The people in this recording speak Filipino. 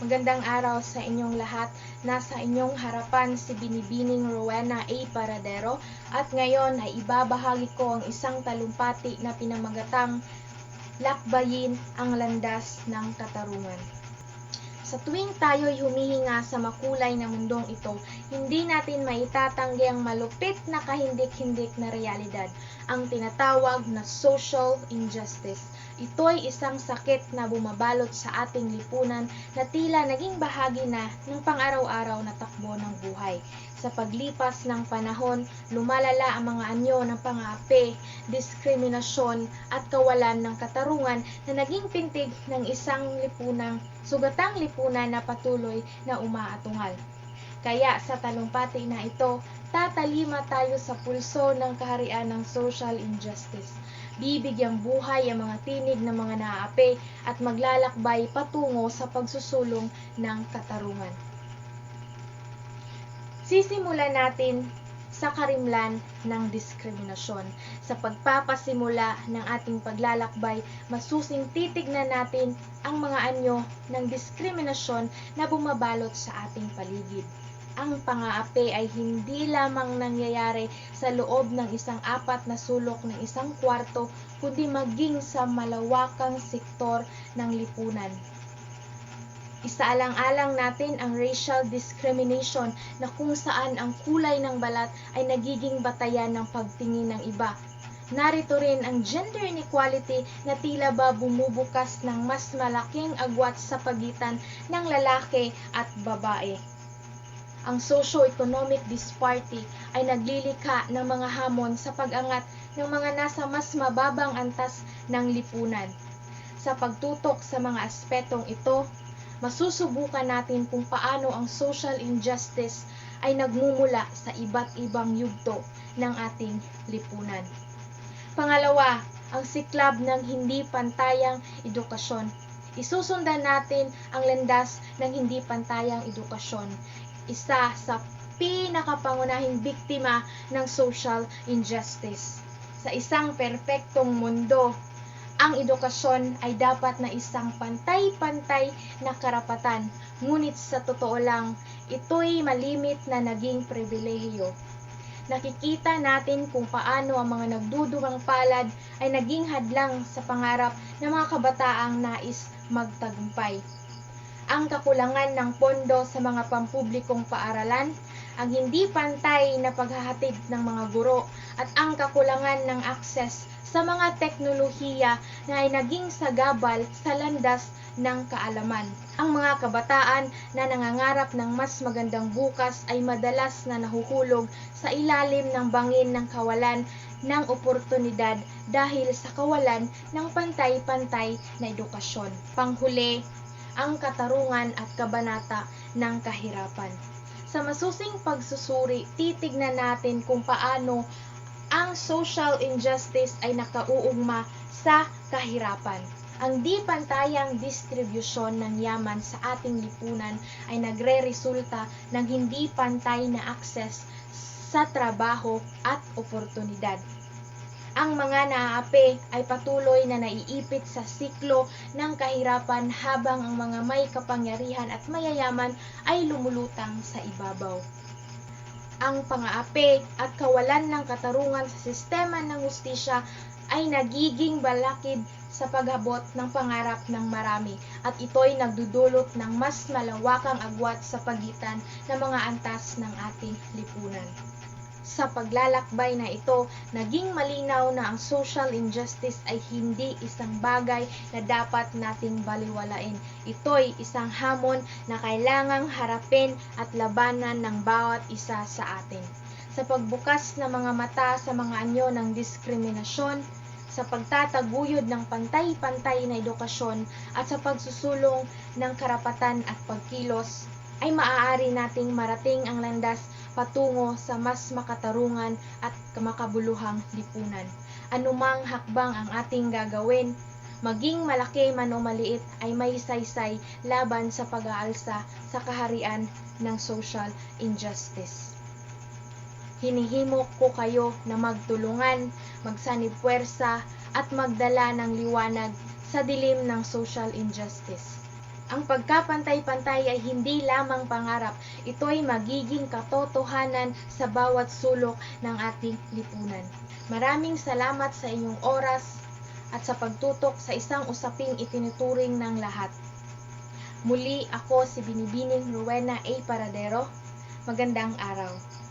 Magandang araw sa inyong lahat. Nasa inyong harapan si Binibining Rowena A. Paradero at ngayon ay ibabahagi ko ang isang talumpati na pinamagatang Lakbayin ang Landas ng Katarungan. Sa tuwing tayo'y humihinga sa makulay na mundong ito, hindi natin maitatanggi ang malupit na kahindik-hindik na realidad, ang tinatawag na social injustice. Ito ay isang sakit na bumabalot sa ating lipunan na tila naging bahagi na ng pang-araw-araw na takbo ng buhay. Sa paglipas ng panahon, lumalala ang mga anyo ng pang-aapi, diskriminasyon at kawalan ng katarungan na naging pintig ng isang sugatang lipunan na patuloy na umaatungal. Kaya sa talumpati na ito, tatalima tayo sa pulso ng kaharian ng social injustice. Bibigyang buhay ang mga tinig ng mga naaapi at maglalakbay patungo sa pagsusulong ng katarungan. Sisimulan natin sa karimlan ng diskriminasyon. Sa pagpapasimula ng ating paglalakbay, masusing titignan natin ang mga anyo ng diskriminasyon na bumabalot sa ating paligid. Ang pang-aapi ay hindi lamang nangyayari sa loob ng isang apat na sulok ng isang kwarto, kundi maging sa malawakang sektor ng lipunan. Isaalang-alang natin ang racial discrimination na kung saan ang kulay ng balat ay nagiging batayan ng pagtingin ng iba. Narito rin ang gender inequality na tila ba bumubukas ng mas malaking agwat sa pagitan ng lalaki at babae. Ang socio-economic disparity ay naglilikha ng mga hamon sa pag-angat ng mga nasa mas mababang antas ng lipunan. Sa pagtutok sa mga aspetong ito, masusubukan natin kung paano ang social injustice ay nagmumula sa iba't ibang yugto ng ating lipunan. Pangalawa, ang siklab ng hindi pantayang edukasyon. Isusundan natin ang landas ng hindi pantayang edukasyon, isa sa pinakapangunahing biktima ng social injustice. Sa isang perpektong mundo, ang edukasyon ay dapat na isang pantay-pantay na karapatan, ngunit sa totoo lang, ito'y malimit na naging pribilehiyo. Nakikita natin kung paano ang mga nagdudumang palad ay naging hadlang sa pangarap ng mga kabataang nais magtagumpay. Ang kakulangan ng pondo sa mga pampublikong paaralan, ang hindi pantay na paghahatid ng mga guro, at ang kakulangan ng akses sa mga teknolohiya na ay naging sagabal sa landas ng kaalaman. Ang mga kabataan na nangangarap ng mas magandang bukas ay madalas na nahuhulog sa ilalim ng bangin ng kawalan ng oportunidad dahil sa kawalan ng pantay-pantay na edukasyon. Panghuli, ang katarungan at kabanata ng kahirapan. Sa masusing pagsusuri, titignan natin kung paano ang social injustice ay nakauugma sa kahirapan. Ang di pantayang distribusyon ng yaman sa ating lipunan ay nagre-resulta ng hindi pantay na akses sa trabaho at oportunidad. Ang mga naaapi ay patuloy na naiipit sa siklo ng kahirapan habang ang mga may kapangyarihan at mayayaman ay lumulutang sa ibabaw. Ang pang-aapi at kawalan ng katarungan sa sistema ng hustisya ay nagiging balakid sa paghabot ng pangarap ng marami at ito'y nagdudulot ng mas malawakang agwat sa pagitan ng mga antas ng ating lipunan. Sa paglalakbay na ito, naging malinaw na ang social injustice ay hindi isang bagay na dapat nating baliwalain. Ito'y isang hamon na kailangang harapin at labanan ng bawat isa sa atin. Sa pagbukas ng mga mata sa mga anyo ng diskriminasyon, sa pagtataguyod ng pantay-pantay na edukasyon at sa pagsusulong ng karapatan at pagkilos, ay maaari nating marating ang landas patungo sa mas makatarungan at makabuluhang lipunan. Anumang hakbang ang ating gagawin, maging malaki man o maliit, ay may saysay laban sa pag-aalsa sa kaharian ng social injustice. Hinihimok ko kayo na magtulungan, magsanib puwersa at magdala ng liwanag sa dilim ng social injustice. Ang pagkapantay-pantay ay hindi lamang pangarap, ito'y magiging katotohanan sa bawat sulok ng ating lipunan. Maraming salamat sa inyong oras at sa pagtutok sa isang usaping itinuturing ng lahat. Muli ako si Binibining Rowena A. Paradero. Magandang araw.